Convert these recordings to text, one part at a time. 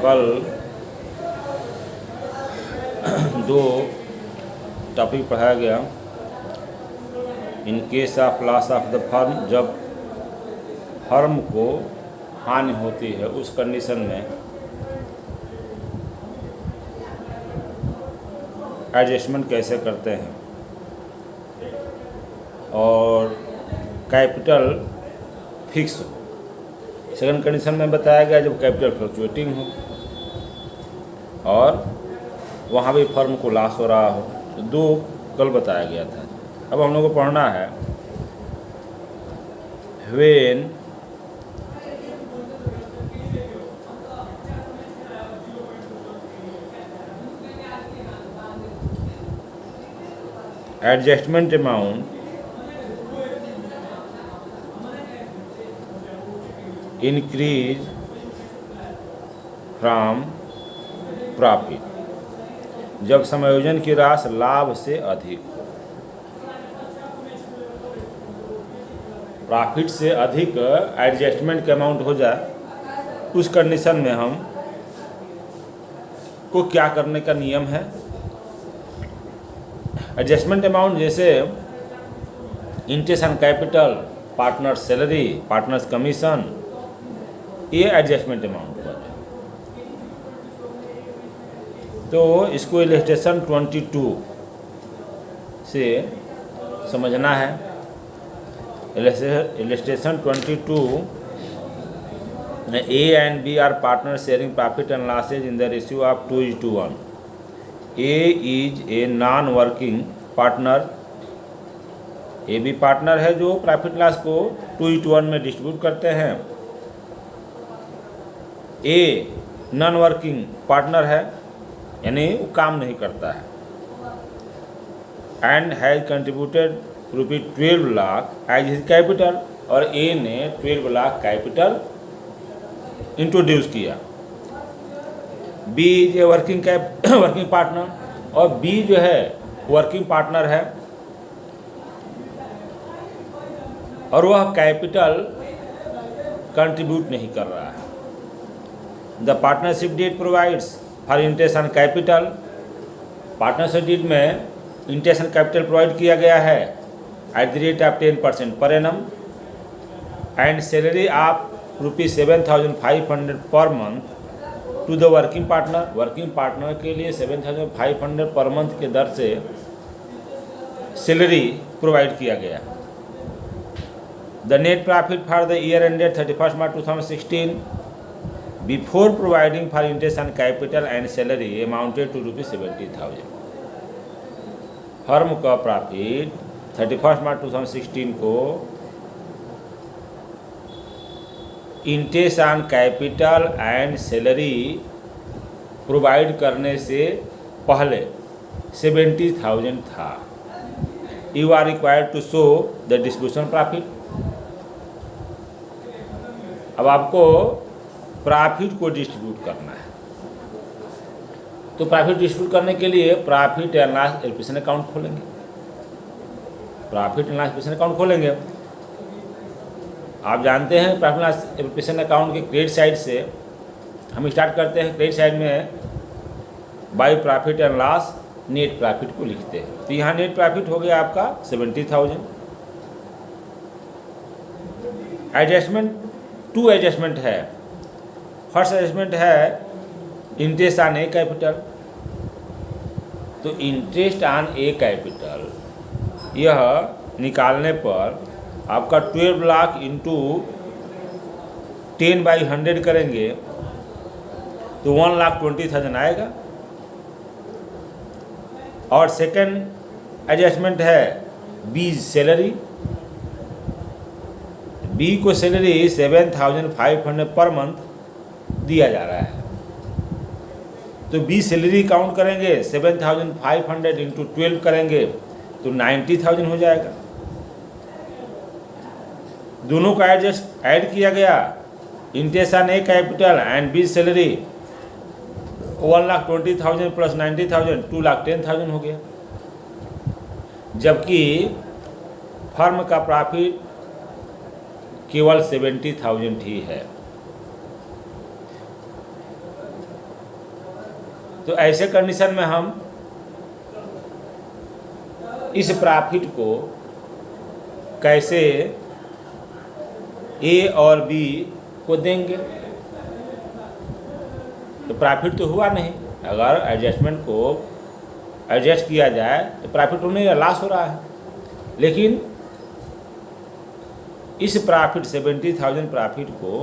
कल दो टॉपिक पढ़ाया गया। In case of loss of the firm, जब फर्म को हानि होती है उस कंडीशन में एडजस्टमेंट कैसे करते हैं, और कैपिटल फिक्स हो। सेकंड कंडीशन में बताया गया जब कैपिटल फ्लक्चुएटिंग हो और वहाँ भी फर्म को लॉस हो रहा हो। तो दो कल बताया गया था। अब हम लोग को पढ़ना है when adjustment amount increase from profit, जब समायोजन की राशि लाभ से अधिक हो। प्रॉफिट से अधिक एडजस्टमेंट का अमाउंट हो जाए, उस कंडीशन में हम को क्या करने का नियम है। एडजस्टमेंट अमाउंट जैसे interest on capital, partner salary, partners commission, ये एडजस्टमेंट अमाउंट हुआ। तो इसको इलस्ट्रेशन 22 से समझना है। Illustration 22 A and B are partners sharing profit and losses in the ratio of 2:1. A is a non-working partner, ए भी partner है जो प्रॉफिट लॉस को 2:1 में डिस्ट्रीब्यूट करते हैं। ए नॉन वर्किंग पार्टनर है, यानी वो काम नहीं करता है। And has contributed ₹12 lakh as his capital, और ए ने 12 लाख कैपिटल इंट्रोड्यूस किया। B is a working partner, और बी जो है वर्किंग पार्टनर है और वह कैपिटल कंट्रीब्यूट नहीं कर रहा है। The partnership deed provides for interest on capital, partnership deed में इंटरेस्ट ऑन कैपिटल प्रोवाइड किया गया है eight the rate of 10% per annum, and salary of ₹7,500 per month to the working partner. Working partner के लिए 7,500 per month के दर से salary provide किया गया। The net profit for the year ended 31 March 2016 before providing for interest on capital and salary amounted to ₹70,000। Firm का profit 31 मार्च 2016 को interest on capital and salary provide करने से पहले 70,000 था। You are required to show the distribution profit. अब आपको profit को distribute करना है, तो प्रॉफिट डिस्ट्रीब्यूट करने के लिए profit and loss allocation account खोलेंगे। Profit and loss allocation account खोलेंगे। आप जानते हैं प्रॉफिट लॉस एलोकेशन अकाउंट के क्रेडिट साइड से हम स्टार्ट करते हैं। क्रेडिट साइड में by profit and loss net profit को लिखते हैं। तो यहाँ नेट प्रॉफिट हो गया आपका 70,000। एडजस्टमेंट 2 एडजस्टमेंट है। फर्स्ट एडजस्टमेंट है इंटरेस्ट ऑन ए कैपिटल। तो इंटरेस्ट ऑन ए कैपिटल यह निकालने पर आपका 12 लाख इंटू 10/100 करेंगे तो 1,20,000 आएगा। और सेकंड एडजस्टमेंट है बी सैलरी। बी को सैलरी 7,500 पर मंथ दिया जा रहा है, तो बी सैलरी काउंट करेंगे 7,500 इंटू 12 करेंगे तो 90,000 हो जाएगा। दोनों का ऐड किया गया, interest on A capital and B salary 1,20,000 plus 90,000 2,10,000 हो गया। जबकि फर्म का प्रॉफिट केवल 70,000 ही है। तो ऐसे कंडीशन में हम इस प्रॉफिट को कैसे ए और बी को देंगे? तो प्रॉफिट तो हुआ नहीं, अगर एडजस्टमेंट को एडजस्ट किया जाए तो प्रॉफिट होने या लॉस हो रहा है। लेकिन इस प्रॉफिट 70,000 प्रॉफिट को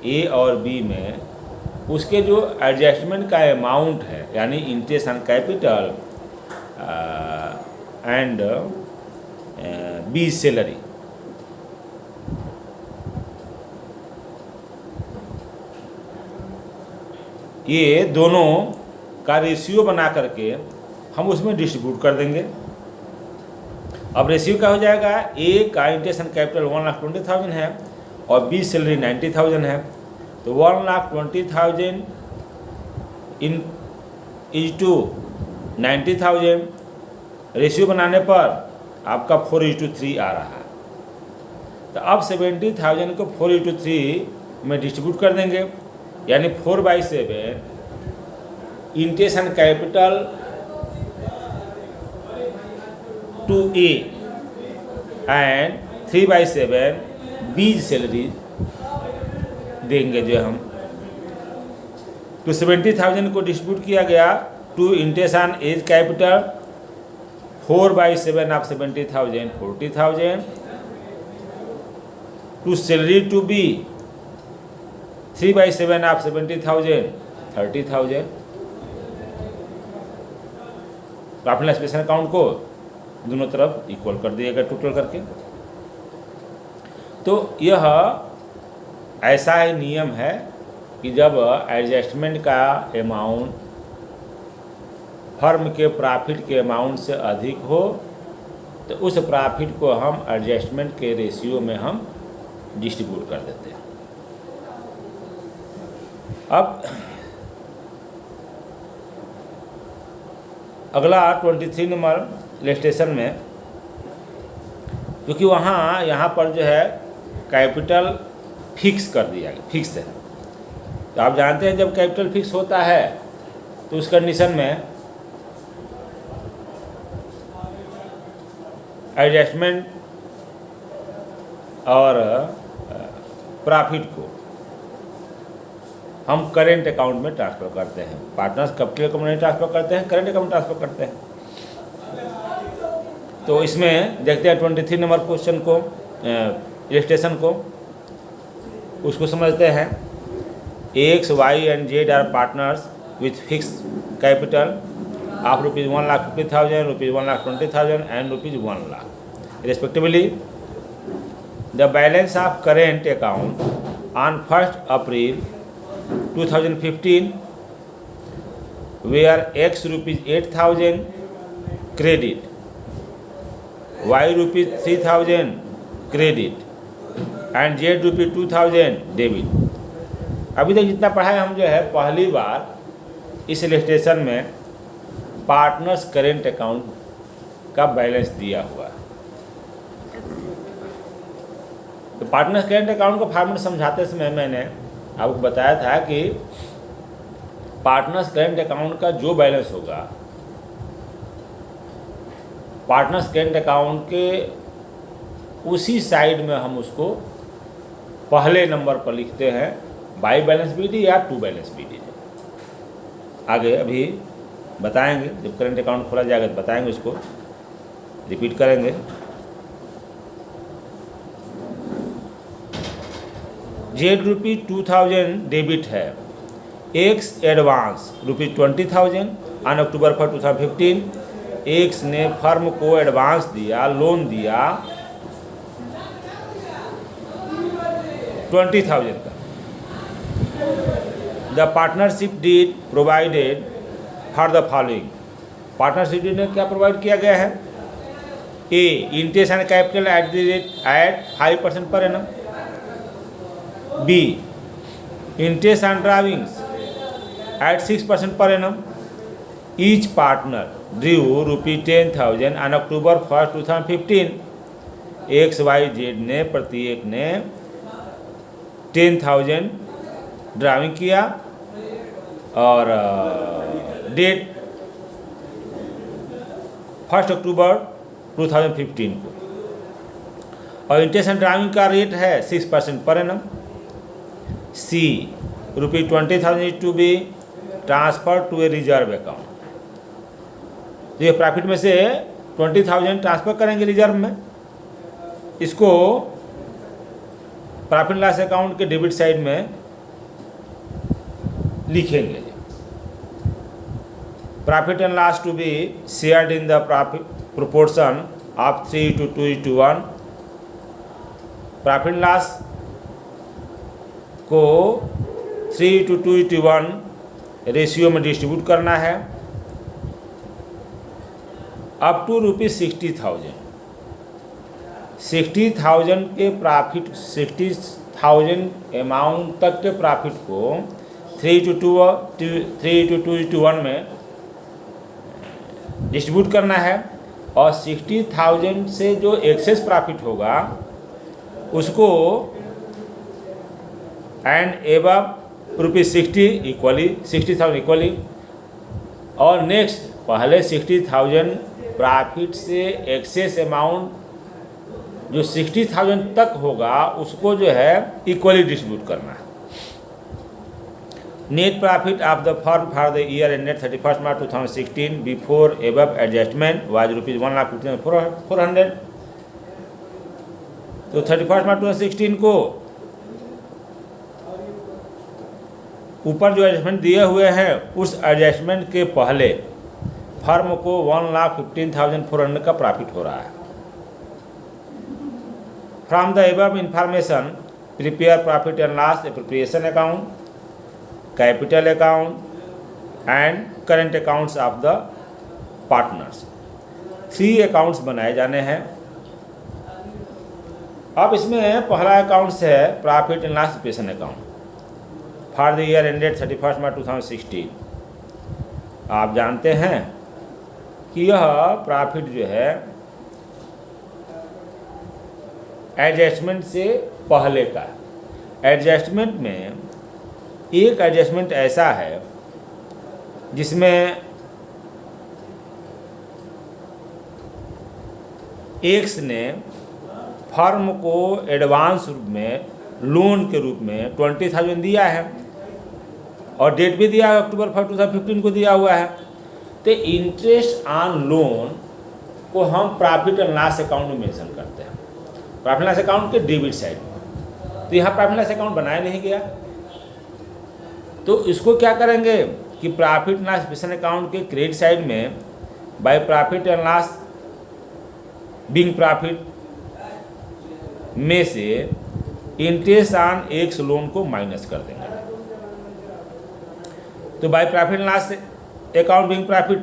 ए और बी में उसके जो एडजस्टमेंट का अमाउंट है, यानी interest on capital and B salary, ये दोनों का रेशियो बना करके हम उसमें डिस्ट्रीब्यूट कर देंगे। अब रेशियो क्या हो जाएगा? ए का इंटरेस्ट ऑन कैपिटल 1,20,000 है और बी सैलरी 90,000 है, तो 1,20,000 इन इज टू 90,000 रेशियो बनाने पर आपका 4:3 आ रहा है। तो अब 70,000 को 4:3 में डिस्ट्रीब्यूट कर देंगे, यानी 4/7 interest on capital to A and 3/7 B's salary देंगे जो हम। तो 70,000 को डिस्ट्रीब्यूट किया गया to interest on A's capital, 4/7 of 70,000 40,000, to salary to B 3/7 of 70,000 30,000। Profit and loss account को दोनों तरफ इक्वल कर दिएगा टोटल करके। तो यह ऐसा ही नियम है कि जब एडजस्टमेंट का अमाउंट फर्म के प्रॉफिट के अमाउंट से अधिक हो तो उस प्रॉफिट को हम एडजस्टमेंट के रेशियो में हम डिस्ट्रीब्यूट कर देते हैं। अब अगला 23 नंबर इलस्ट्रेशन में, क्योंकि यहाँ पर जो है कैपिटल फिक्स कर दिया गया, फिक्स है। तो आप जानते हैं जब कैपिटल फिक्स होता है तो उस कंडीशन में एडजस्टमेंट और प्रॉफिट को हम करेंट अकाउंट में ट्रांसफ़र करते हैं। पार्टनर्स कैपिटल अकाउंट में ट्रांसफ़र करते हैं, करेंट अकाउंट ट्रांसफ़र करते हैं। तो इसमें देखते हैं 23 नंबर क्वेश्चन को, इलस्ट्रेशन को, उसको समझते हैं। X, Y and Z are partners with fix capital of ₹1,50,000, ₹1,20,000 and ₹1,00,000 respectively. The balance of current account on 1st April 2015 where X ₹8,000 credit, Y ₹3,000 credit and Z ₹2,000 debit. अभी तक जितना पढ़ा है हम जो है पहली बार इस इलस्ट्रेशन में पार्टनर्स करेंट अकाउंट का बैलेंस दिया हुआ है। तो पार्टनर्स करेंट अकाउंट को फॉर्मेट समझाते समय मैंने आपको बताया था कि पार्टनर्स करेंट अकाउंट का जो बैलेंस होगा, पार्टनर्स करेंट अकाउंट के उसी साइड में हम उसको पहले नंबर पर लिखते हैं बाई बैलेंस बीडी या टू बैलेंस बीडी। आगे अभी बताएंगे, जब करेंट अकाउंट खोला जाएगा तो बताएंगे, उसको रिपीट करेंगे। जेड ₹2,000 डेबिट है, X advance ₹20,000 on October 1, 2015। X ने फर्म को एडवांस दिया, लोन दिया 20,000 का। The partnership deed provided for the following. Partnership deed में क्या प्रोवाइड किया गया है? A, interest and capital at 5% पर annum. B, interest and drawings at 6% per annum. Each partner drew ₹10,000 on October 1, 2015. X Y Z ने प्रत्येक ने 10,000 drawing किया और डेट 1 अक्टूबर 2015 को। और इंटरेस्ट एंड ड्राइविंग का रेट है 6% per annum. C ₹20,000 is to be transfer to a reserve account. तो ये प्रॉफिट में से 20,000 ट्रांसफ़र करेंगे रिजर्व में, इसको प्रॉफिट लॉस अकाउंट के डेबिट साइड में लिखेंगे। Profit and loss to be shared in the profit proportion of 3:2:1। Profit loss को 3:2:1 रेशियो में डिस्ट्रीब्यूट करना है अप टू ₹60,000। 60,000 के प्रॉफिट 60,000 अमाउंट तक के प्रॉफिट को 3:2:1 में डिस्ट्रीब्यूट करना है। और 60,000 से जो एक्सेस प्रॉफिट होगा उसको एंड एबव ₹60 इक्वली 60,000 इक्वली। और नेक्स्ट पहले 60,000 प्रॉफिट से एक्सेस अमाउंट जो 60,000 तक होगा उसको जो है इक्वली डिस्ट्रीब्यूट करना है। Net profit of the firm for the year ended 31 March 2016 before above adjustment was ₹1,50,400। तो 31 मार्च 2016 को ऊपर जो एडजस्टमेंट दिए हुए हैं उस एडजस्टमेंट के पहले फर्म को 1,15,400 का प्रॉफिट हो रहा है। From the above information prepare profit and loss appropriation account, capital account and current accounts of the partners. 3 accounts बनाए जाने हैं। अब इसमें पहला अकाउंट्स है profit and loss appropriation account for the year ended 31 मार्च 2016। आप जानते हैं कि यह प्रॉफिट जो है एडजस्टमेंट से पहले का। एडजस्टमेंट में एक एडजस्टमेंट ऐसा है जिसमें एक्स ने फर्म को एडवांस रूप में लोन के रूप में 20,000 दिया है और डेट भी दिया है, अक्टूबर 1 2015 को दिया हुआ है। तो इंटरेस्ट ऑन लोन को हम प्रॉफिट एंड लॉस अकाउंट में मेंशन करते हैं, प्रॉफिट लॉस अकाउंट के डेबिट साइड में। तो यहाँ प्रॉफिट लॉस अकाउंट बनाया नहीं गया, तो इसको क्या करेंगे कि profit and loss appropriation account के क्रेडिट साइड में by profit and loss being profit में से इंटरेस्ट ऑन एक्स लोन को माइनस कर देंगे। तो by profit and loss account being profit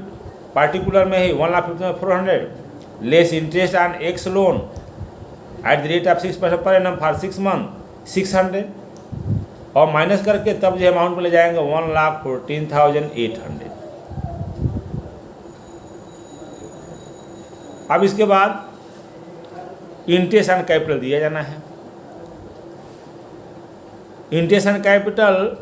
particular में ही 1,50,400 less interest on X loan at the rate of 6% per annum for 6 month 600 और minus करके तब जो अमाउंट में ले जाएंगे 1,14,800। अब इसके बाद इंटरेस्ट ऑन कैपिटल दिया जाना है। Interest on capital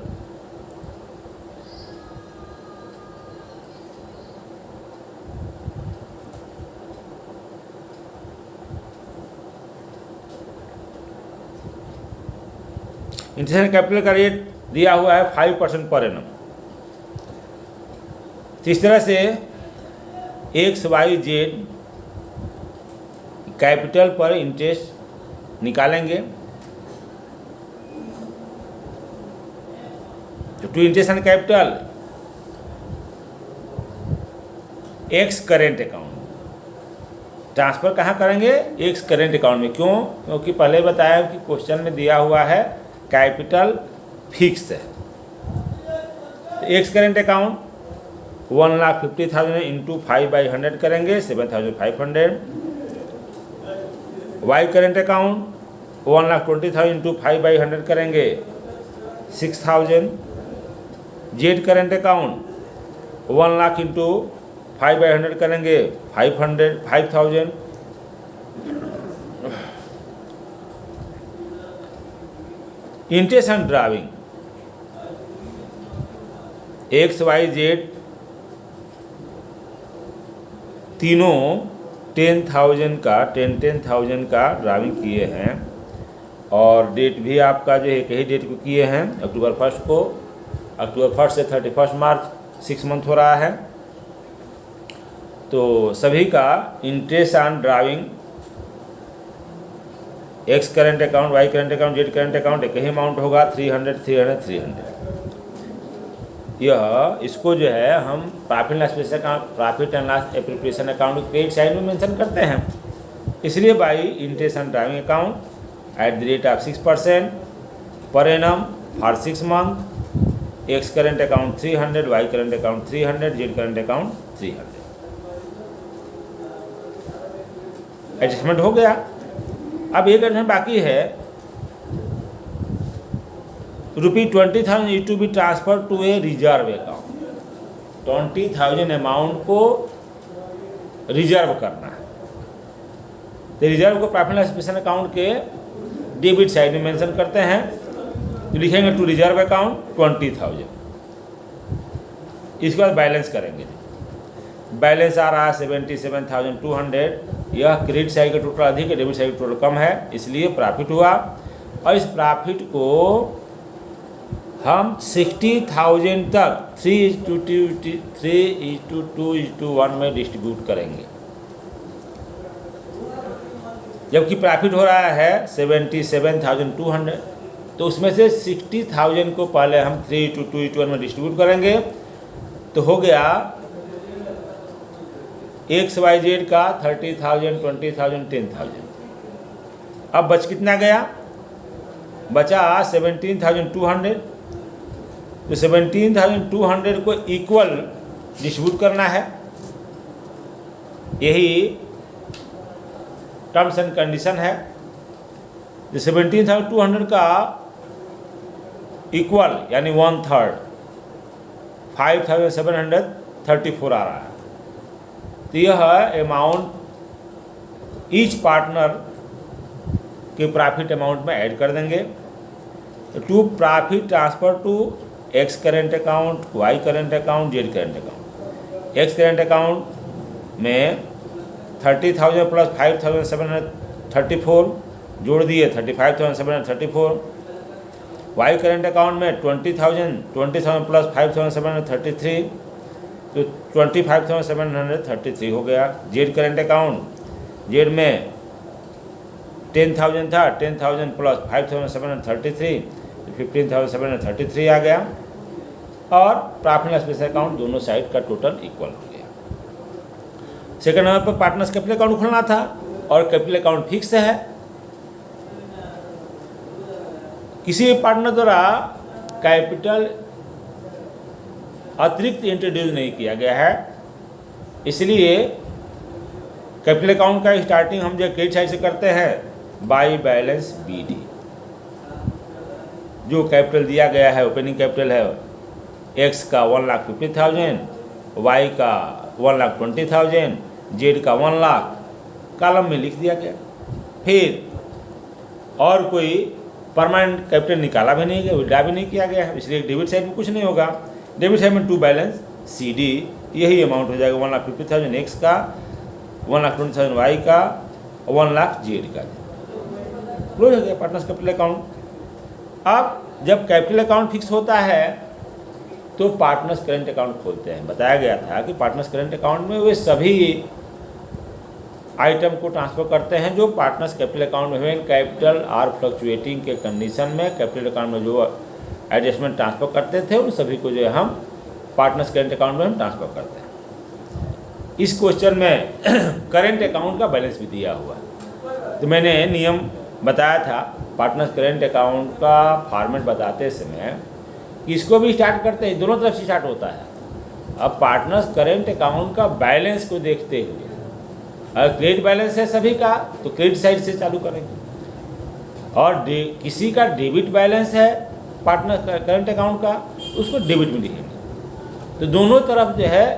interest capital का रेट दिया हुआ है 5% पर एनम। इस तरह से XYZ कैपिटल पर इंटरेस्ट निकालेंगे। To interest on capital X current account transfer कहाँ करेंगे? एक्स करेंट अकाउंट में। क्यों? क्योंकि पहले बताया कि क्वेश्चन में दिया हुआ है कैपिटल फिक्स है। एक्स करेंट अकाउंट 1,50,000 इंटू 5/100 करेंगे 7,500। वाई करेंट अकाउंट 1,20,000 इंटू 5/100 करेंगे 6,000। Z current account 1 lakh into 5/100 करेंगे 5,000। इंटरेस्ट ऑन ड्राइविंग XYZ तीनों 10,000 का ड्राइविंग किए हैं और डेट भी आपका जो है एक ही डेट को किए हैं, अक्टूबर 1 को। अक्टूबर 1 से 31 मार्च 6 मंथ हो रहा है। तो सभी का interest on drawing X current account, Y current account, Z current account एक ही अमाउंट होगा 300, 300, 300। यह इसको जो है हम profit and loss appropriation account credit side में मेंशन करते हैं। इसलिए by interest on drawing account @ 6% per annum for 6 month, X current account 300, Y current account 300, Z current account 300। Adjustment हो गया। अब एक एडजस्टमेंट बाकी है, ₹20,000 is to be transfer to a reserve account. 20,000 amount को रिजर्व करना है। तो रिजर्व को प्रॉफिट एंड लॉस अकाउंट के डेबिट साइड में मेंशन करते हैं। तो लिखेंगे टू रिजर्व अकाउंट 20,000। इसके बाद बैलेंस करेंगे। बैलेंस आ रहा है 77,200। यह क्रेडिट साइड का टोटल अधिक है, डेबिट साइड का टोटल कम है, इसलिए प्रॉफिट हुआ। और इस प्रॉफिट को हम 60,000 तक 3:2:1 में डिस्ट्रीब्यूट करेंगे। जबकि प्रॉफिट हो रहा है 77,200, तो उसमें से 60,000 को पहले हम 3:2:1 में डिस्ट्रीब्यूट करेंगे। तो हो गया XYZ का 30,000, 20,000, 10,000। अब बच कितना गया? बचा 17,200। तो 17,200 को इक्वल डिस्ट्रीब्यूट करना है। यही टर्म्स एंड कंडीशन है। तो 17,200 का इक्वल यानी 1/3 5,734 आ रहा है। तो यह अमाउंट ईच पार्टनर के प्रॉफिट अमाउंट में ऐड कर देंगे। तो to profit transfer to X current account, Y current account, Z current account. X current account में 30,000 प्लस 5,734 जोड़ दिए 35,734। वाई करेंट अकाउंट में 20,000 प्लस 5,733 तो 25,733 हो गया। जेड करेंट अकाउंट, जेड में 10,000 था, 10,000 प्लस 5,733 तो 15,733 आ गया। और प्रॉफिट एंड लॉस अकाउंट दोनों साइड का टोटल इक्वल हो गया। सेकंड नंबर पर पार्टनर्स कैपिटल अकाउंट खोलना था और कैपिटल अकाउंट फिक्स है। किसी भी पार्टनर द्वारा कैपिटल अतिरिक्त इंट्रोड्यूस नहीं किया गया है, इसलिए कैपिटल अकाउंट का स्टार्टिंग हम जो क्रेडिट साइड से करते हैं बाई बैलेंस BD। जो कैपिटल दिया गया है ओपनिंग कैपिटल है एक्स का 1,50,000, वाई का 1,20,000, जेड का 1 लाख कॉलम में लिख दिया गया। फिर और कोई परमानेंट कैपिटल निकाला भी नहीं गया, विड्रा भी नहीं किया गया है, इसलिए डेबिट साइड में कुछ नहीं होगा। डेबिट साइड में टू बैलेंस CD यही अमाउंट हो जाएगा 1,50,000 एक्स का, 1,20,000 वाई का, 1 लाख जेड का। क्लोज हो गया पार्टनर्स कैपिटल अकाउंट। अब जब कैपिटल अकाउंट फिक्स होता है तो पार्टनर्स करेंट अकाउंट खोलते हैं। बताया गया था कि पार्टनर्स करेंट अकाउंट में वे सभी आइटम को ट्रांसफर करते हैं जो पार्टनर्स कैपिटल अकाउंट में हुए। कैपिटल आर फ्लक्चुएटिंग के कंडीशन में कैपिटल अकाउंट में जो एडजस्टमेंट ट्रांसफर करते थे उन सभी को जो है हम पार्टनर्स करेंट अकाउंट में हम ट्रांसफर करते हैं। इस क्वेश्चन में करेंट अकाउंट का बैलेंस भी दिया हुआ है। तो मैंने नियम बताया था पार्टनर्स करेंट अकाउंट का फॉर्मेट बताते समय कि इसको भी स्टार्ट करते हैं, दोनों तरफ से स्टार्ट होता है। अब पार्टनर्स करेंट अकाउंट का बैलेंस को देखते हुए अगर क्रेडिट बैलेंस है सभी का तो क्रेडिट साइड से चालू करेंगे और किसी का डेबिट बैलेंस है पार्टनर करेंट अकाउंट का उसको डेबिट में लिखेंगे। तो दोनों तरफ जो है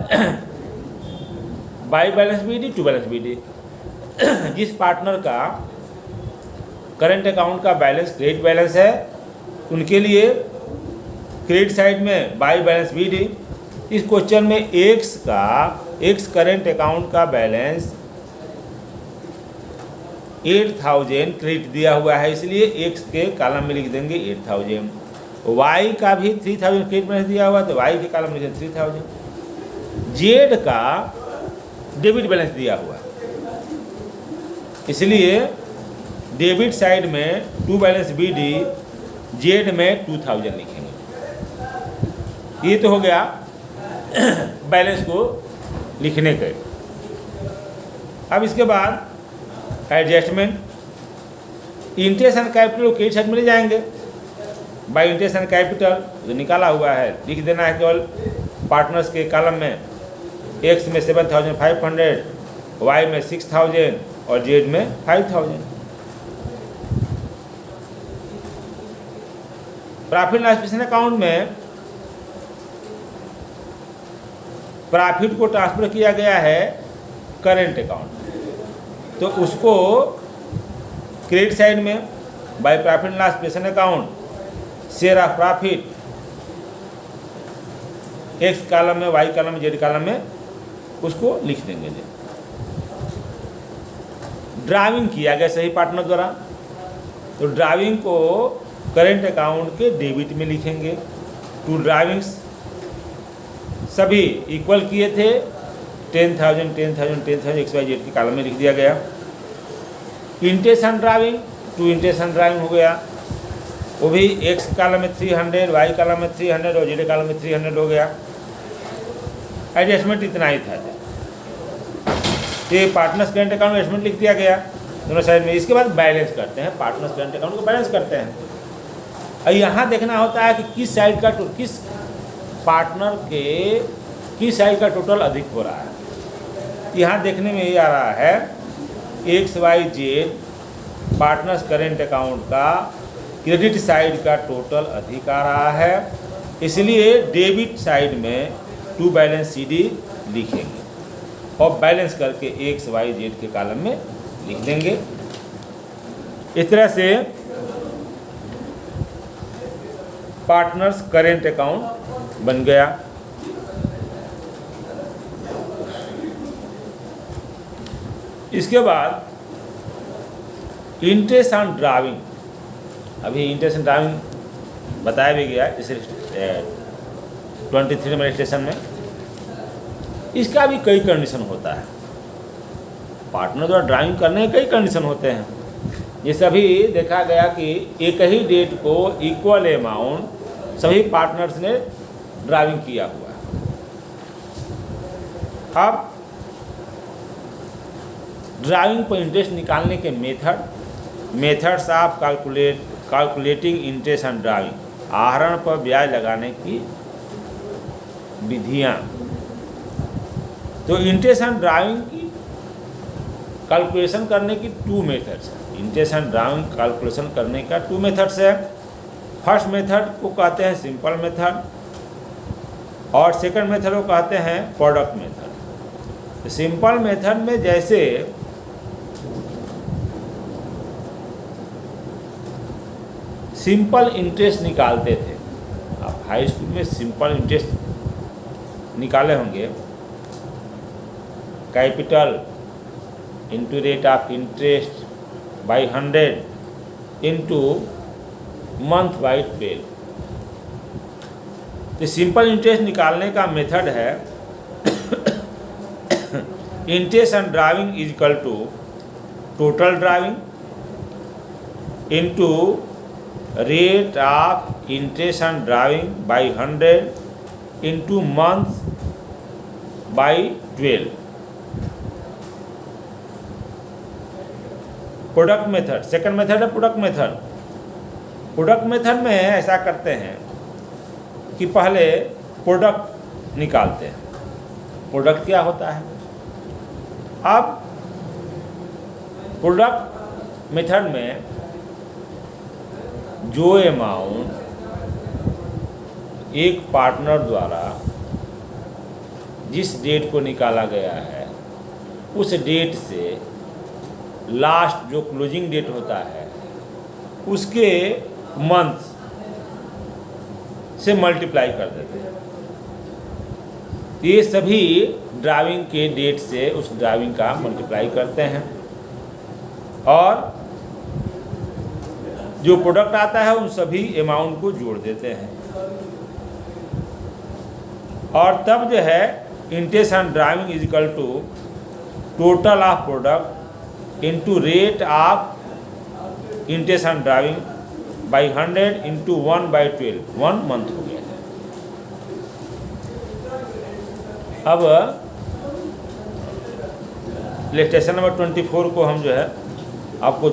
by balance BD, to balance BD। जिस पार्टनर का करेंट अकाउंट का बैलेंस क्रेडिट बैलेंस है उनके लिए क्रेडिट साइड में बाई बैलेंस BD। इस क्वेश्चन में एक्स करेंट अकाउंट का बैलेंस 8000 क्रेडिट दिया हुआ है, इसलिए एक्स के कॉलम में लिख देंगे 8000। वाई का भी 3000 क्रेडिट बैलेंस दिया हुआ है, तो वाई के कॉलम में लिख देंगे 3000। जेड का डेबिट बैलेंस दिया हुआ है, इसलिए डेबिट साइड में टू बैलेंस BD, जेड में 2000 लिखेंगे। ये तो हो गया बैलेंस को लिखने के। अब इसके बाद adjustment, interest and capital credit side में ले जाएंगे। बाई इंटरेस्ट एंड कैपिटल जो निकाला हुआ है लिख देना है केवल पार्टनर्स के कॉलम में। एक्स में 7500, वाई में 6000 और जेड में 5000। प्रॉफिट एंड लॉस अकाउंट में प्रॉफिट को ट्रांसफर किया गया है करेंट अकाउंट, तो उसको क्रेडिट साइड में by profit and loss account share of profit x column में, वाई कॉलम में, जेड कॉलम में उसको लिख देंगे। ड्राइविंग किया गया सही पार्टनर द्वारा, तो ड्राइविंग को करेंट अकाउंट के डेबिट में लिखेंगे। टू ड्राइविंग्स सभी इक्वल किए थे, 10,000 10,000 10,000 XYZ के कॉलम में लिख दिया गया। Interest on drawing, to interest on drawing हो गया, वो भी एक्स कॉलम में 300, वाई कॉलम में 300 और जेड कॉलम में 300 हो गया। एडजस्टमेंट इतना ही था। ये पार्टनर्स करेंट अकाउंट में एडजस्टमेंट लिख दिया गया दोनों साइड में। इसके बाद बैलेंस करते हैं, पार्टनर्स करेंट अकाउंट को बैलेंस करते हैं। और यहाँ देखना होता है कि किस साइड का किस पार्टनर के किस साइड का टोटल अधिक हो रहा है। यहाँ देखने में ये आ रहा है XYZ पार्टनर्स करेंट अकाउंट का क्रेडिट साइड का टोटल अधिक आ रहा है, इसलिए डेबिट साइड में टू बैलेंस CD लिखेंगे और बैलेंस करके XYZ के कॉलम में लिख देंगे। इस तरह से पार्टनर्स करेंट अकाउंट बन गया। इसके बाद इंटरेस्ट ऑन ड्राइविंग, अभी इंटरेस्ट ऑन ड्राइविंग बताया भी गया जैसे 23 नंबर स्टेशन में। इसका भी कई कंडीशन होता है, पार्टनर द्वारा ड्राइविंग करने के कई कंडीशन होते हैं। ये सभी देखा गया कि एक ही डेट को इक्वल अमाउंट सभी पार्टनर्स ने ड्राइविंग किया हुआ है। अब ड्राइविंग पर इंटरेस्ट निकालने के methods of calculating interest on driving, आहरण पर ब्याज लगाने की विधियाँ। तो इंटरेस्ट ऑन ड्राइविंग की कैलकुलेशन करने की टू मेथड्स हैं। इंटरेस्ट ऑन ड्राइविंग कैलकुलेशन करने का टू मेथड्स है। फर्स्ट मेथड को कहते हैं सिंपल मेथड और सेकंड मेथड को कहते हैं प्रोडक्ट मेथड। तो सिंपल मेथड में जैसे सिंपल इंटरेस्ट निकालते थे, आप हाई स्कूल में सिंपल इंटरेस्ट निकाले होंगे, capital into rate of interest by 100 into month by 12। तो सिंपल इंटरेस्ट निकालने का मेथड है interest on drawing is equal to total drawing into rate of interest on drawing by 100 into month by 12। Product method, second method है product method. Product method में ऐसा करते हैं कि पहले प्रोडक्ट निकालते हैं। प्रोडक्ट क्या होता है? अब प्रोडक्ट मेथड में जो अमाउंट एक पार्टनर द्वारा जिस डेट को निकाला गया है उस डेट से लास्ट जो क्लोजिंग डेट होता है उसके मंथ से मल्टीप्लाई कर देते हैं। ये सभी ड्राइविंग के डेट से उस ड्राइविंग का मल्टीप्लाई करते हैं और जो प्रोडक्ट आता है उन सभी अमाउंट को जोड़ देते हैं और तब जो है interest on drawing is equal to total of product into rate of interest on drawing by 100 into 1/12, 1 month हो गया। अब लेक्चर नंबर 24 को हम जो है आपको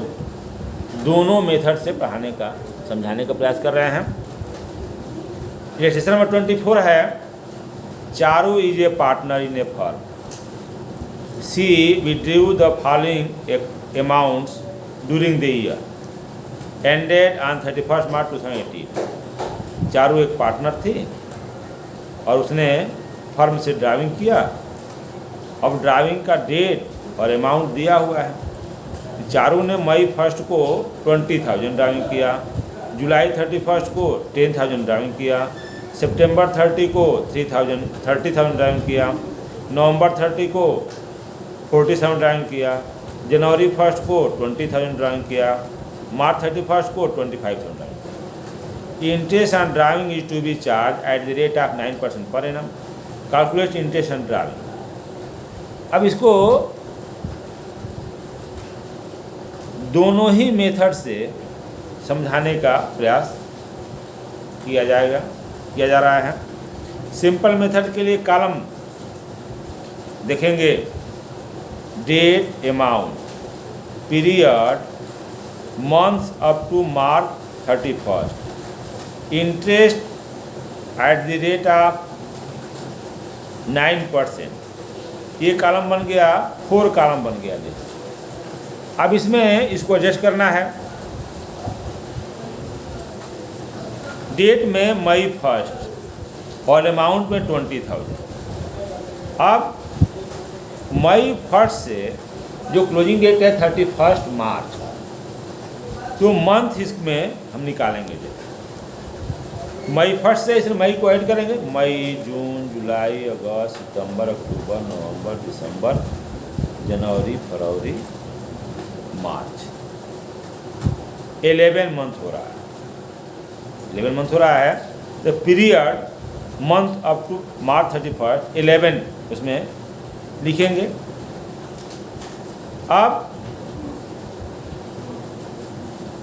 दोनों मेथड से पढ़ाने का समझाने का प्रयास कर रहे हैं। लेक्चर नंबर 24 है Charu is a partner in a firm, she withdrew the following amounts during the year ended on 31 March 2018। Charu एक पार्टनर थी और उसने फर्म से ड्राइविंग किया। अब ड्राइविंग का डेट और अमाउंट दिया हुआ है। चारू ने मई 1 को 20,000 ड्राइविंग किया, जुलाई 31 को 10,000 ड्राइविंग किया, सितंबर 30 को 30,000 ड्राइविंग किया, नवंबर 30 को 47 ड्राइविंग किया, जनवरी 1 को 20,000 ड्राइविंग किया, मार्च 31 को 25,000 ड्राइविंग किया। Interest on drawing is to be charge at the rate of 9% per annum. Calculate interest on drawing. अब इसको दोनों ही मेथड से समझाने का प्रयास किया जा रहा है। सिंपल मेथड के लिए कॉलम देखेंगे date, amount, period, months up to March 31, interest at the rate of 9%। ये कॉलम बन गया, 4 कॉलम बन गया। देखिए अब इसमें इसको एडजस्ट करना है। डेट में मई 1 और अमाउंट में 20,000। अब मई 1 से जो क्लोजिंग डेट है 31 मार्च, तो मंथ इसमें हम निकालेंगे। मई 1 से इसमें मई को ऐड करेंगे, मई, जून, जुलाई, अगस्त, सितंबर, अक्टूबर, नवंबर, दिसंबर, जनवरी, फरवरी, मार्च। 11 मंथ हो रहा है। 11 मंथ हो रहा है तो period month up to March 31 11 उसमें लिखेंगे। अब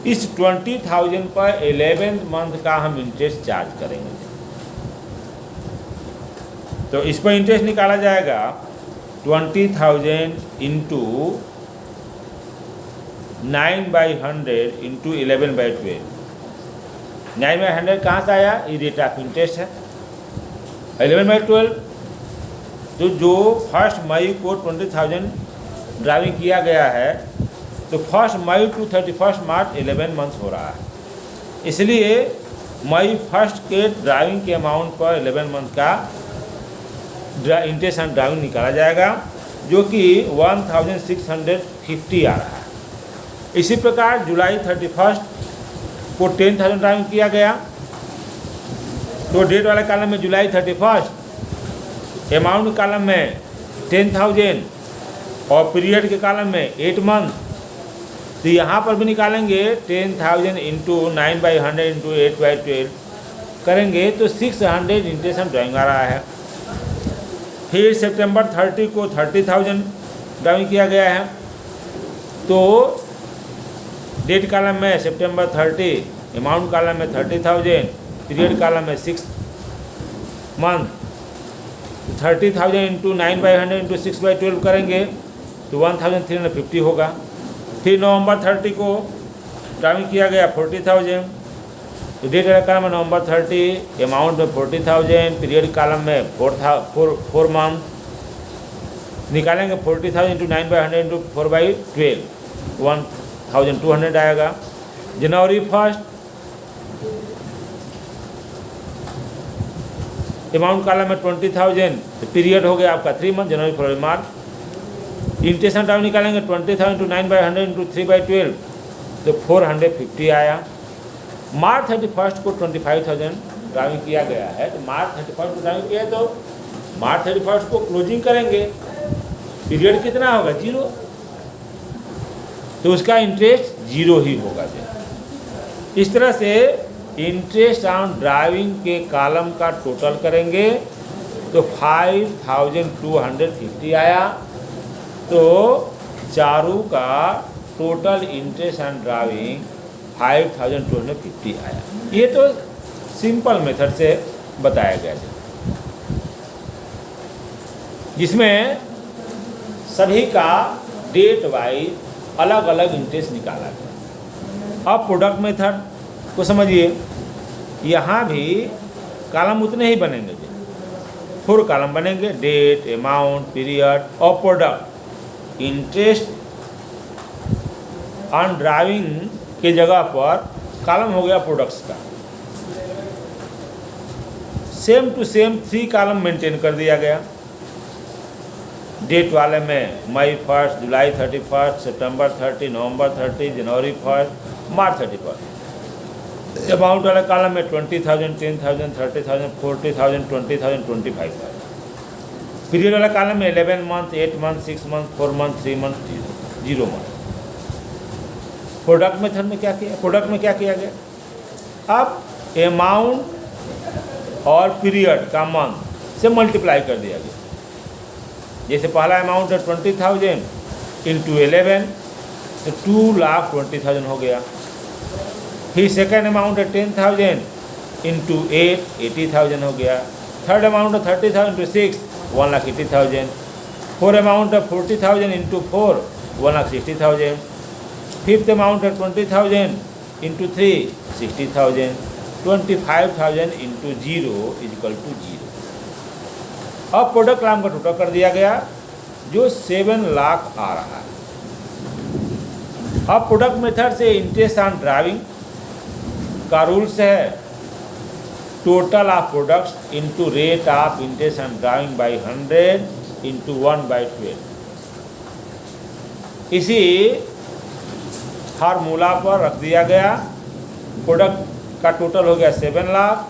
इस 20,000 पर 11th मंथ का हम इंटरेस्ट चार्ज करेंगे। तो इस पर इंटरेस्ट निकाला जाएगा 20,000 इंटू 9/100 इंटू 11/12। 9/100 कहाँ से आया? ये रेट ऑफ इंटरेस्ट है। 11/12 तो जो 1 मई को 20,000 ड्राइविंग किया गया है, तो 1 मई टू 31 मार्च 11 मंथ हो रहा है। इसलिए मई 1 के ड्राइविंग के अमाउंट पर 11 मंथ का इंटरेस्ट ऑन ड्राइविंग निकाला जाएगा, जो कि 1,650 आ रहा है। इसी प्रकार जुलाई 31 को 10,000 ड्राइविंग किया गया, तो डेट वाले कॉलम में जुलाई 31, अमाउंट कॉलम में 10,000 और पीरियड के कॉलम में 8 मंथ। तो यहाँ पर भी निकालेंगे 10,000 इंटू 9/100 इंटू 8/12 करेंगे तो 600 इंटरेस्ट ऑन ड्राइविंग आ रहा है। फिर सितंबर 30 को 30,000 ड्राइविंग किया गया है, तो डेट कॉलम में सितंबर 30, अमाउंट कॉलम में 30,000, पीरियड कॉलम में 6 मंथ। 30,000 इंटू 9/100 इंटू 6/12 करेंगे तो 1,350 होगा। फिर नवंबर 30 को ड्राइविंग किया गया 40,000, तो डेट वाला कॉलम में नवंबर 30, अमाउंट में 40,000, पीरियड कॉलम में 4 मंथ। निकालेंगे 40,000 इंटू 9/100 इंटू 4/12, 1,200 आएगा। जनवरी 1, अमाउंट कॉलम में 20,000, तो पीरियड हो गया आपका 3 month, January, February, March. Interest on driving निकालेंगे 20,000 इंटू 9/100 इंटू 3/12, तो 450 आया। मार्च 31 को 25,000 ड्राइविंग किया गया है, तो मार्च 31 को ड्राइविंग किया है तो मार्च 31 को क्लोजिंग करेंगे, पीरियड कितना होगा 0, तो उसका इंटरेस्ट 0 ही होगा। इस तरह से इंटरेस्ट ऑन ड्राइविंग के कॉलम का टोटल करेंगे तो 5250 आया, तो चारू का टोटल इंटरेस्ट ऑन ड्राइविंग 5250 आया। ये तो सिंपल मेथड से बताया गया है, जिसमें सभी का डेट वाइज अलग अलग इंटरेस्ट निकाला गया। अब प्रोडक्ट मेथड को समझिए, यहाँ भी कॉलम उतने ही बनेंगे, 4 कॉलम बनेंगे, डेट, अमाउंट, पीरियड और प्रोडक्ट। इंटरेस्ट ऑन ड्राइविंग के जगह पर कॉलम हो गया प्रोडक्ट्स का। Same to same 3 column maintain कर दिया गया। डेट वाले में मई 1, जुलाई 31, सितंबर 30, नवंबर 30, जनवरी 1, मार्च 31। अमाउंट वाले कॉलम में 20,000, 10,000, 30,000, 40,000, 20,000, 25,000। पीरियड वाला कॉलम में 11 month, 8 month, 6 month, 4 month, 3 month, 0 month. Product method में क्या किया, प्रोडक्ट में क्या किया गया, अब अमाउंट और पीरियड का मंथ से मल्टीप्लाई कर दिया गया। जैसे पहला अमाउंट है 20,000 इंटू 11, तो 2,20,000 हो गया। फिर सेकेंड अमाउंट है 10,000 इंटू 8, 80,000 हो गया। थर्ड अमाउंट है 30,000 इंटू 6, 1,80,000। फोर्थ अमाउंट है 40,000 इंटू 4, 1,60,000। फिफ्थ अमाउंट है 20,000 इंटू 3, 60,000। 25,000 into 0 equal to 0। अब प्रोडक्ट कॉलम का टोटल कर दिया गया जो 7 लाख आ रहा है। अब प्रोडक्ट मेथड से इंटरेस्ट ऑन ड्राइविंग का रूल्स है total of products into rate of interest on drawing by 100 into 1/12। इसी फार्मूला पर रख दिया गया। प्रोडक्ट का टोटल हो गया 7 lakh,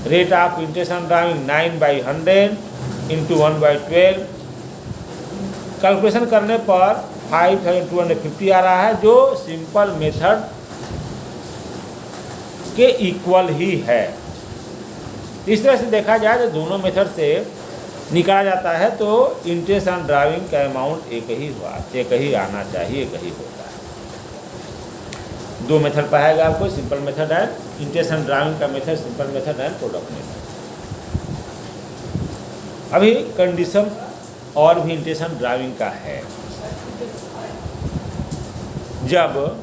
rate of interest on driving 9/100 into 1/12। Calculation करने पर 5,250 आ रहा है, जो सिंपल मेथड के इक्वल ही है। इस तरह से देखा जाए तो दोनों मेथड से निकाला जाता है, तो इंटरेस्ट ऑन ड्राइविंग का अमाउंट एक ही आना चाहिए, एक ही होता है। 2 मेथड पाएगा आपको, सिंपल मेथड है इंटरेस्ट ऑन ड्राइविंग का मेथड, सिंपल मेथड है प्रोडक्ट मेथड। अभी कंडीशन और भी इंटरेस्ट ऑन ड्राइविंग का है। जब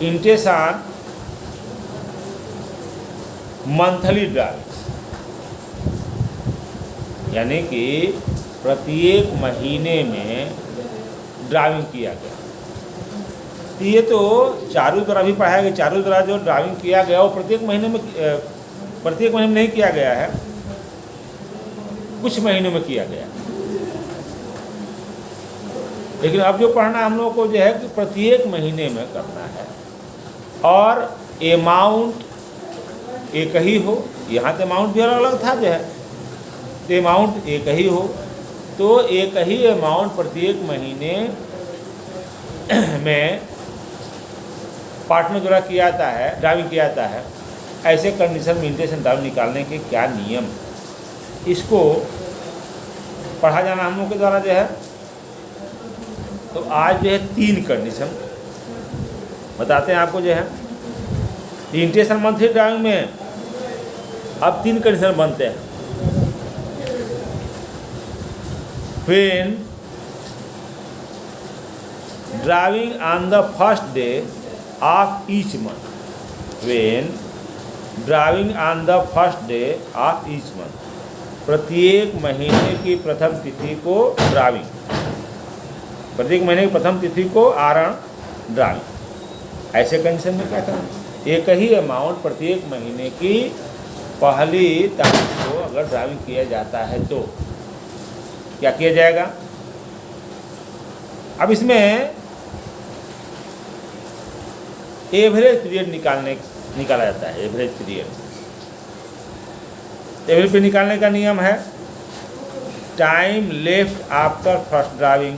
इंटरेस्ट ऑन मंथली ड्राइविंग, यानी कि प्रत्येक महीने में ड्राइविंग किया गया, ये तो चारों द्वारा भी पढ़ाया गया। चारों द्वारा जो ड्राइविंग किया गया वो प्रत्येक महीने में नहीं किया गया है, कुछ महीनों में किया गया। लेकिन अब जो पढ़ना हम लोगों को जो है कि प्रत्येक महीने में करना है, और अमाउंट एक ही हो। यहाँ तो अमाउंट भी अलग अलग था जो है, तो अमाउंट एक ही हो, तो एक ही अमाउंट प्रत्येक महीने में पार्टनर द्वारा किया जाता है, ड्राइविंग किया जाता है। ऐसे कंडीशन में इंटरेस्ट ऑन ड्राइविंग निकालने के क्या नियम, इसको पढ़ा जाना हम लोग के द्वारा जो है। तो आज जो है 3 कंडीशन बताते हैं आपको जो है। इंटरेस्ट ऑन मंथली ड्राइविंग में अब 3 कंडीशन बनते हैं। When driving on the first day of each month, when driving on the first day of each month, प्रत्येक महीने की प्रथम तिथि को ड्राइविंग, प्रत्येक महीने की प्रथम तिथि को आरण ड्राइविंग। ऐसे कंडीशन में क्या करना, एक ही अमाउंट प्रत्येक महीने की पहली तारीख को अगर ड्राइविंग किया जाता है तो क्या किया जाएगा। अब इसमें एवरेज पीरियड निकालने निकाला जाता है एवरेज पीरियड। एवरेज पे निकालने का नियम है time left after first drawing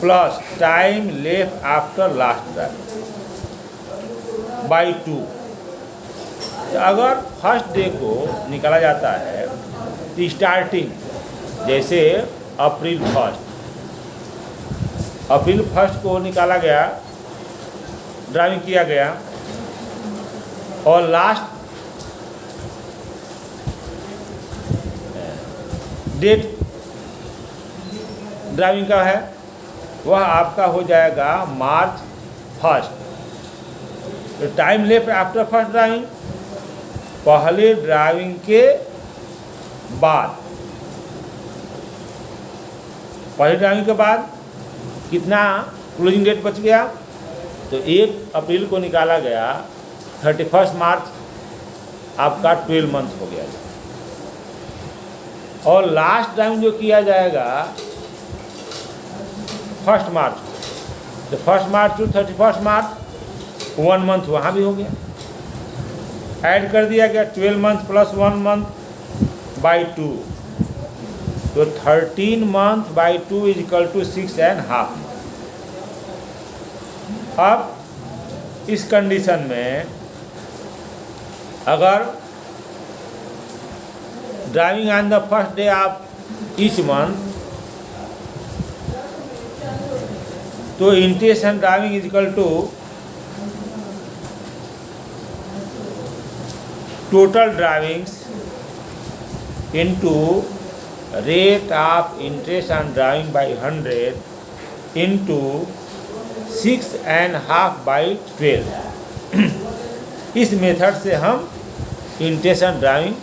plus time left after last drawing by 2। तो अगर फर्स्ट डे को निकाला जाता है तो स्टार्टिंग जैसे अप्रैल फर्स्ट को निकाला गया, ड्राइविंग किया गया, और लास्ट डेट ड्राइविंग का है वह आपका हो जाएगा मार्च 1। तो time left after first driving पहले ड्राइविंग के बाद, पहले ड्राइविंग के बाद कितना क्लोजिंग डेट बच गया, तो 1 अप्रैल को निकाला गया, 31 मार्च आपका 12 मंथ हो गया। और लास्ट ड्राइविंग जो किया जाएगा 1 मार्च, तो 1 मार्च टू 31 मार्च 1 मंथ वहाँ भी हो गया। ऐड कर दिया गया 12 मंथ प्लस 1 मंथ बाई 2, तो 13 month by 2 is equal to 6.5 month. अब इस कंडीशन में अगर drawing on the first day of each month, तो interest on drawing is equal to total drawings into rate of interest on drawing by 100 into 6.5 by 12। इस method से हम interest on driving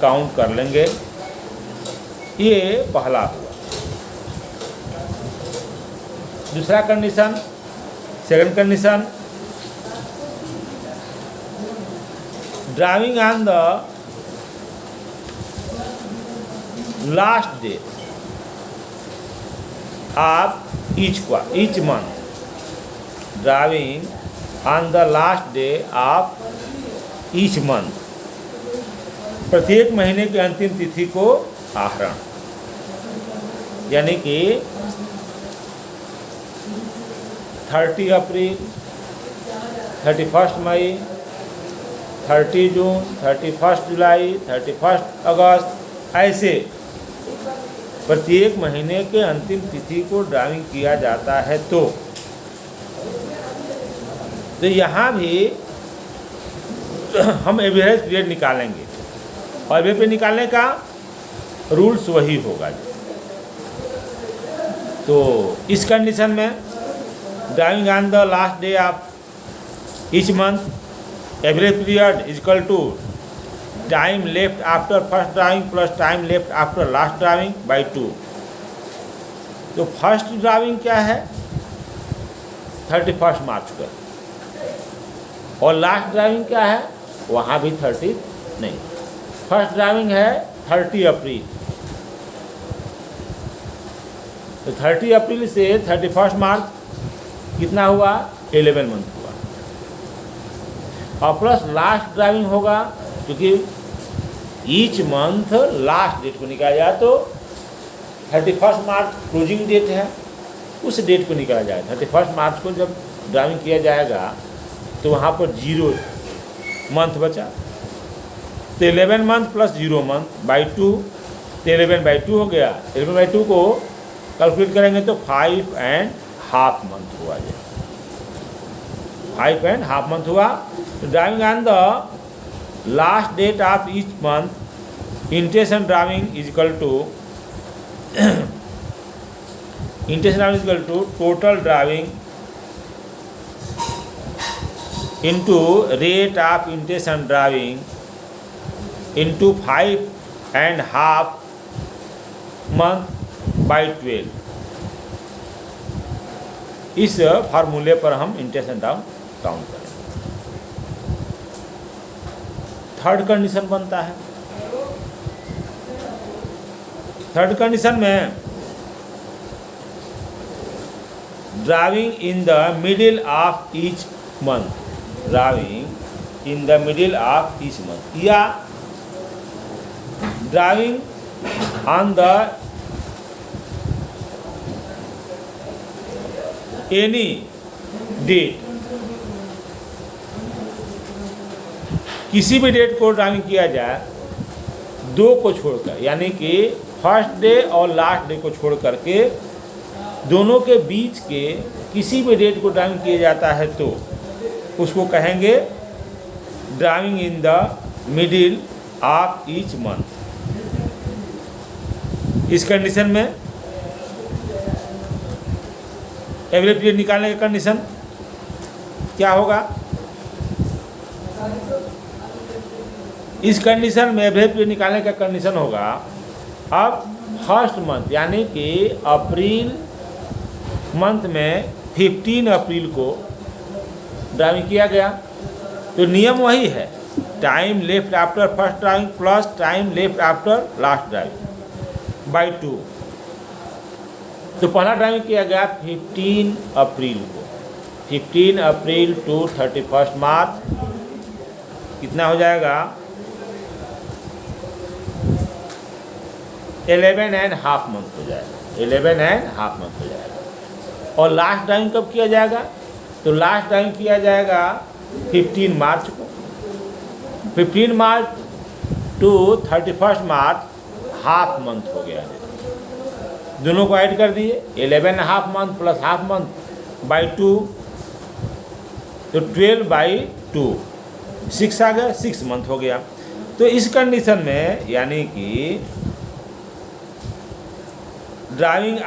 count कर लेंगे। ये पहला हुआ। दूसरा condition, second condition, drawing on the last day of each month, driving on the last day of each month, प्रत्येक महीने की अंतिम तिथि को आहरण, यानी कि 30 अप्रैल, 31 मई, 30 जून, 31 जुलाई, 31 अगस्त, ऐसे प्रत्येक महीने के अंतिम तिथि को ड्राइविंग किया जाता है। तो यहाँ भी हम एवरेज पीरियड निकालेंगे और एवरेज पीरियड निकालने का रूल्स वही होगा। तो इस कंडीशन में drawing on the last day of each month, average period is equal to time left after first drawing plus time left after last drawing by 2। तो फर्स्ट ड्राइविंग क्या है 31 मार्च को, और लास्ट ड्राइविंग क्या है वहाँ भी 30 नहीं, फर्स्ट ड्राइविंग है 30 अप्रैल, तो 30 अप्रैल से 31 मार्च कितना हुआ 11 मंथ हुआ, और प्लस लास्ट ड्राइविंग होगा क्योंकि ईच मंथ लास्ट डेट को निकाला जाए, तो 31 मार्च क्लोजिंग डेट है, उस डेट को निकाला जाए। 31 मार्च को जब ड्राइविंग किया जाएगा तो वहाँ पर 0 मंथ बचा, तो 11 मंथ प्लस 0 मंथ बाई 2, तो 11/2 हो गया। 11/2 को कैलकुलेट करेंगे तो 5.5 मंथ हुआ, 5.5 मंथ हुआ। तो drawing on the last date of each month, interest on drawing is equal to total drawing into rate of interest on drawing into 5.5 month by 12। इस फार्मूले पर हम इंटेंशन ड्राइविंग काउंट करें। थर्ड कंडीशन बनता है। थर्ड कंडीशन में drawing in the middle of each month, drawing in the middle of each month, या drawing on the any date, किसी भी डेट को ड्राइविंग किया जाए दो को छोड़कर, यानी कि फर्स्ट डे और लास्ट डे को छोड़ करके दोनों के बीच के किसी भी डेट को ड्राइविंग किया जाता है तो उसको कहेंगे driving in the middle of each month. इस कंडीशन में एवरेज पीरियड निकालने का कंडीशन क्या होगा? इस कंडीशन में एवरेज पीरियड निकालने का कंडीशन होगा, अब फर्स्ट मंथ यानी कि अप्रैल मंथ में 15 अप्रैल को ड्राइविंग किया गया, तो नियम वही है, time left after first drawing plus time left after last drawing by 2। तो पहला ड्राइविंग किया गया 15 अप्रैल को, 15 अप्रैल टू 31 मार्च, कितना हो जाएगा? 11.5 मंथ हो जाएगा, 11.5 मंथ हो जाएगा। और लास्ट ड्राइविंग कब किया जाएगा? तो लास्ट ड्राइविंग किया जाएगा 15 मार्च को, 15 मार्च टू 31 मार्च, हाफ मंथ हो गया। दोनों को ऐड कर दिए, 11.5 month plus half month by 2, तो 12/2, 6 आ गया, 6 मंथ हो गया। तो इस कंडीशन में यानी कि drawing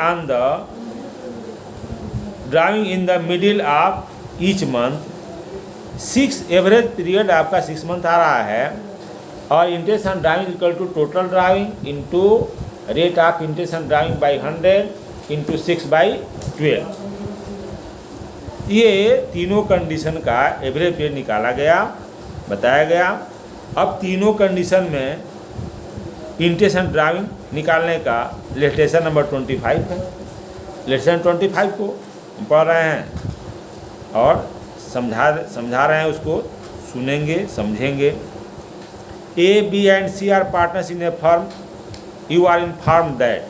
in the middle of each month, 6 average period आपका 6 मंथ आ रहा है, और interest on drawing equal to total drawing into rate of interest on drawing by 100 into 6/12। ये तीनों कंडीशन का एवरेज पीरियड निकाला गया, बताया गया। अब तीनों कंडीशन में इंटरेस्ट ऑन ड्राइविंग निकालने का लेटेशन नंबर 25 है। लेटेशन 25 को पढ़ रहे हैं और समझा रहे हैं, उसको सुनेंगे, समझेंगे। A, B and C are partners in a firm. You are informed that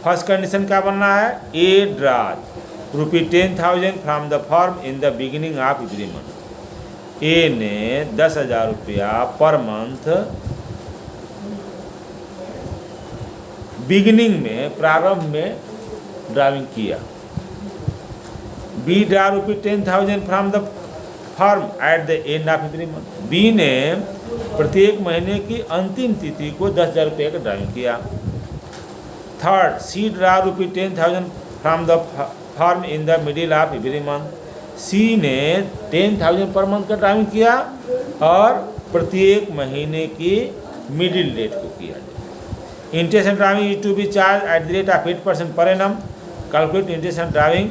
first condition क्या बनना है? A draws ₹10,000 from the firm in the beginning of every month. A ने 10,000 रुपया पर मंथ बिगिनिंग में, प्रारंभ में ड्राइविंग किया। B draw ₹10,000 from the firm at the end of every month. B ने प्रत्येक महीने की अंतिम तिथि को 10,000 रुपये का ड्राइविंग किया। Third, C draw ₹10,000 from the firm in the middle of every month. C ने 10,000 पर मंथ का ड्राइविंग किया और प्रत्येक महीने की मिडिल डेट को किया। Interest on drawing is to be charge at the rate of 8% per annum. Calculate interest on drawing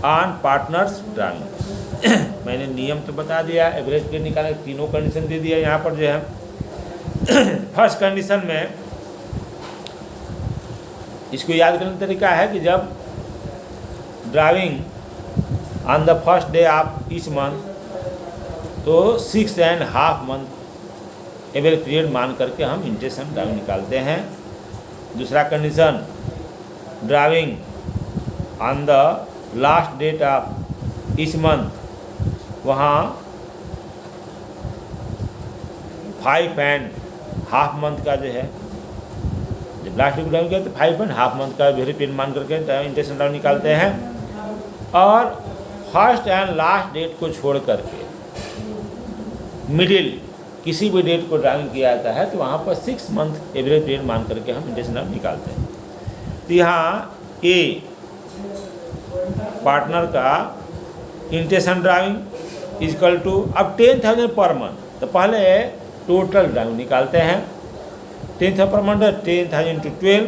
on partners drawing. मैंने नियम तो बता दिया, एवरेज पीरियड निकालने तीनों कंडीशन दे दिया। यहाँ पर जो है फर्स्ट कंडीशन में इसको याद करने का तरीका है कि जब driving on the first day of each month, तो 6.5 मंथ एवरेज पीरियड मान करके हम इंटरेस्ट ऑन ड्राइविंग निकालते हैं। दूसरा condition, drawing on the last date of each month, वहाँ 5.5 मंथ का जो है, जब लास्ट डेट ड्राइविंग करते 5.5 मंथ का एवरेज पीरियड मान करके इंटरेस्ट ऑन ड्राइविंग निकालते हैं। और फर्स्ट एंड लास्ट डेट को छोड़ करके मिडिल किसी भी डेट को ड्राइविंग किया जाता है, तो वहाँ पर 6 मंथ एवरेज पीरियड मान करके हम इंटरेस्ट ड्राइविंग निकालते हैं। तो यहाँ ए पार्टनर का interest on drawing is equal to, अब 10,000 पर मंथ, तो पहले टोटल ड्राइविंग निकालते हैं। 10,000 पर मंथ, 10,000 इंटू 12,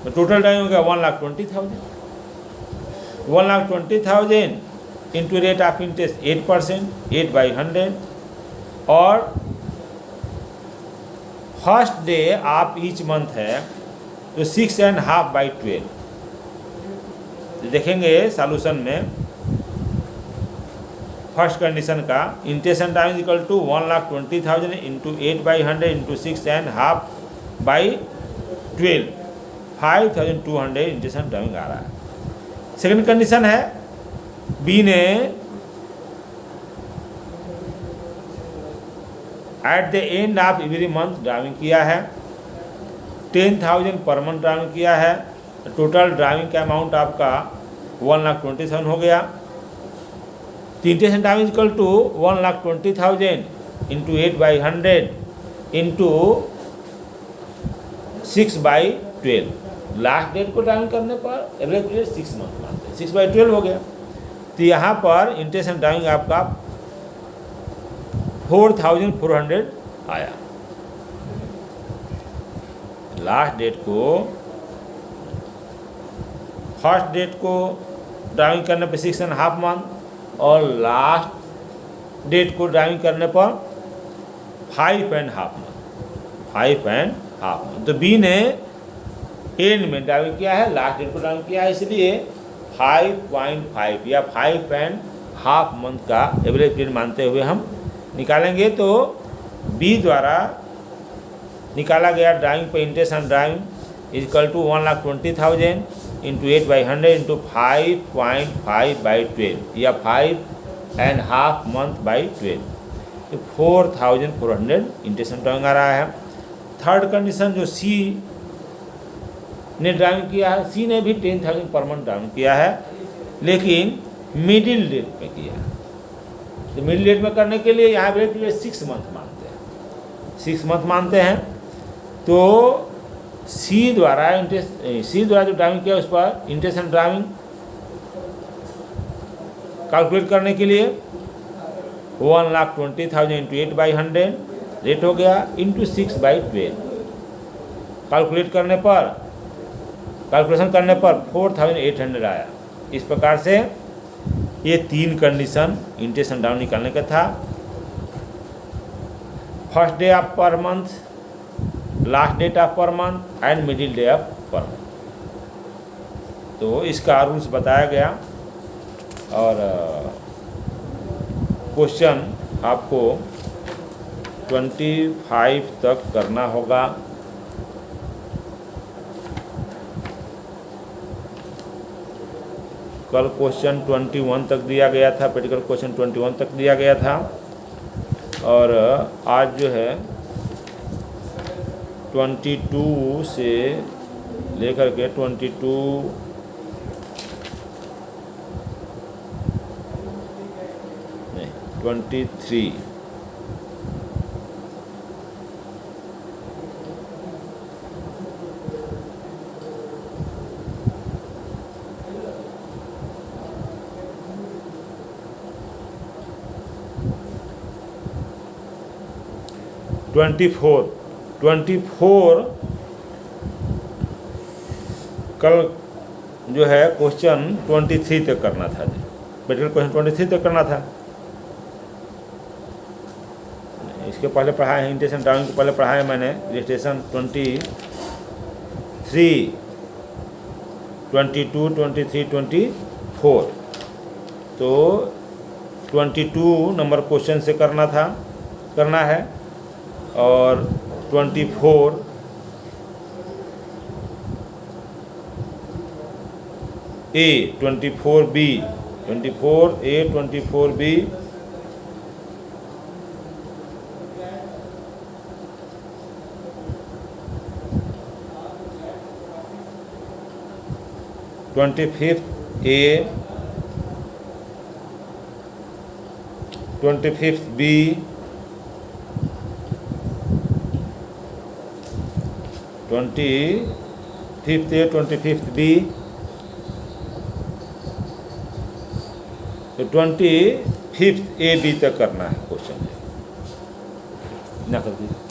तो टोटल ड्राइविंग होगा 1,20,000। 1,20,000 इंटू रेट ऑफ इंटरेस्ट 8%, 8/100, और first day of each month है तो 6.5/12। तो देखेंगे सॉल्यूशन में फर्स्ट कंडीशन का interest on drawing equal to 1,20,000 into 8/100 into 6.5/12 5,200 interest on drawing आ रहा है। सेकंड कंडीशन है बी ने at the end of every month drawing किया है, 10,000 पर मंथ ड्राइविंग किया है, टोटल ड्राइविंग का अमाउंट आपका 1,20,000 हो गया। Intention drawing equal to 1,20,000 into 8/100 into 6/12 last date को ड्राइविंग करने पर एवरेज पीरियड 6 मंथ मानते हैं, 6/12 हो गया। तो यहाँ पर इंटेंशन ड्राइविंग आपका 4,400 आया। लास्ट डेट को फर्स्ट डेट को ड्राइविंग करने पर 6.5 मंथ और लास्ट डेट को ड्राइविंग करने पर 5.5 मंथ, 5.5 मंथ। तो बी ने एंड में ड्राइविंग किया है, लास्ट डेट को ड्राइविंग किया है, इसलिए 5.5 या 5.5 मंथ का एवरेज पीरियड मानते हुए हम निकालेंगे। तो बी द्वारा निकाला गया ड्राइविंग पर intention drawing equal to 1,20,000 into 8/100 into 5.5/12 या 5.5 मंथ बाई 12, 4,400 इंटेंशन ड्राइविंग आ रहा है। थर्ड कंडीशन जो सी ने ड्राइविंग किया है, सी ने भी 10,000 पर मंथ ड्राइविंग किया है, लेकिन मिडिल डेट में किया है। तो मिडिल डेट में करने के लिए यहाँ एवरेज पीरियड 6 मंथ मानते हैं, 6 मंथ मानते हैं। तो सी द्वारा जो ड्राइविंग किया उस पर इंटेंशन ड्राइविंग कैलकुलेट करने के लिए 1,20,000 इंटू 8/100 रेट हो गया इंटू 6/12 कैलकुलेशन करने पर 4,800 आया। इस प्रकार से ये 3 कंडीशन इंटेंशन ड्राइविंग निकालने का था। First day of per month, last date of per month and middle day of per month. तो इसका रूल्स बताया गया और क्वेश्चन आपको 25 तक करना होगा। कल क्वेश्चन 21 तक दिया गया था, प्रैक्टिकल क्वेश्चन 21 तक दिया गया था और आज जो है 22 से लेकर के 22 नहीं 23 24 कल जो है क्वेश्चन 23 तक करना था, प्रैक्टिकल क्वेश्चन 23 तक करना था। इसके पहले पढ़ा है, इंटेंशन ड्राइविंग को पहले पढ़ा है मैंने, रजिस्ट्रेशन 23, 22, 23, 24। तो 22 नंबर क्वेश्चन से करना है और 24 A, 24B, 24A, 24B, 25th A, 25th B, 25th A, 25th B, तो 25th A B तक करना है क्वेश्चन, ना कर दीजिए।